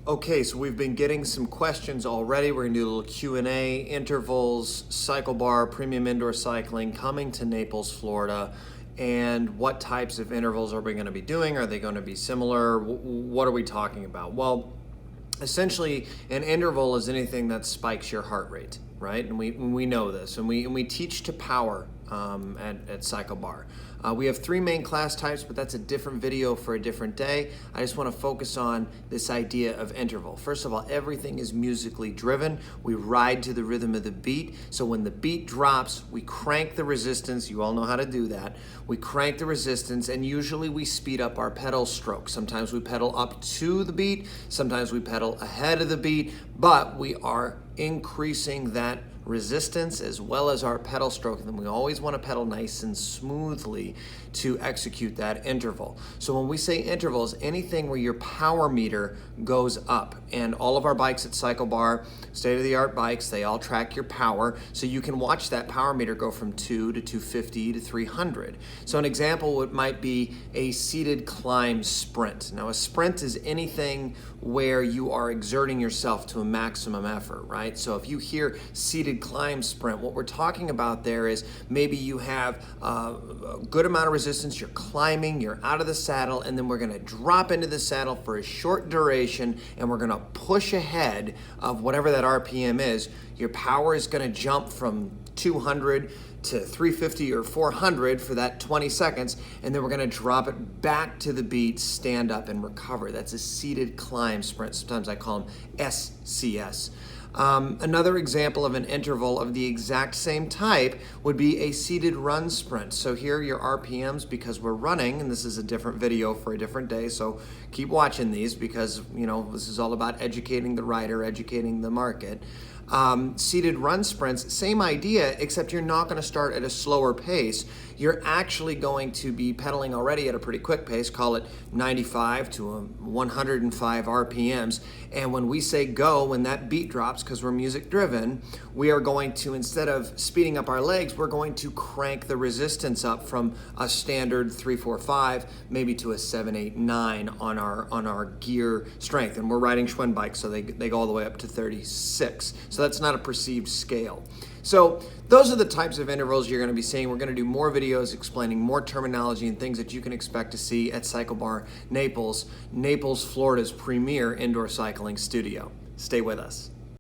Okay, so we've been getting some questions already. We're gonna do a little Q&A, intervals, cycle bar, premium indoor cycling, coming to Naples, Florida, and what types of intervals are we gonna be doing? Are they gonna be similar? What are we talking about? Well, essentially, an interval is anything that spikes your heart rate, right? And we know this, and we teach to power at Cycle Bar. We have three main class types, but that's a different video for a different day. I just want to focus on this idea of interval. First of all, everything is musically driven. We ride to the rhythm of the beat. So when the beat drops, we crank the resistance. You all know how to do that. We crank the resistance, and usually we speed up our pedal stroke. Sometimes we pedal up to the beat. Sometimes we pedal ahead of the beat, but we are increasing that resistance as well as our pedal stroke, and then we always want to pedal nice and smoothly to execute that interval. So when we say intervals, anything where your power meter goes up, and all of our bikes at Cycle Bar, state-of-the-art bikes, they all track your power, so you can watch that power meter go from 2 to 250 to 300. So an example might be a seated climb sprint. Now a sprint is anything where you are exerting yourself to a maximum effort, right? So if you hear seated climb sprint, what we're talking about there is maybe you have a good amount of resistance, you're climbing, you're out of the saddle, and then we're gonna drop into the saddle for a short duration, and we're gonna push ahead of whatever that RPM is. Your power is gonna jump from 200 to 350 or 400 for that 20 seconds, and then we're gonna drop it back to the beat, stand up and recover. That's a seated climb sprint. Sometimes I call them SCS. Another example of an interval of the exact same type would be a seated run sprint. So here are your RPMs because we're running, and this is a different video for a different day, so keep watching these because, you know, this is all about educating the rider, educating the market. Seated run sprints, same idea, except you're not going to start at a slower pace. You're actually going to be pedaling already at a pretty quick pace, call it 95 to 105 RPMs. And when we say go, when that beat drops, because we're music driven, we are going to, instead of speeding up our legs, we're going to crank the resistance up from a standard 3, 4, 5, maybe to a 7, 8, 9 on our gear strength. And we're riding Schwinn bikes, so they go all the way up to 36. So that's not a perceived scale. So those are the types of intervals you're going to be seeing. We're going to do more videos explaining more terminology and things that you can expect to see at Cycle Bar Naples, Florida's premier indoor cycling studio. Stay with us.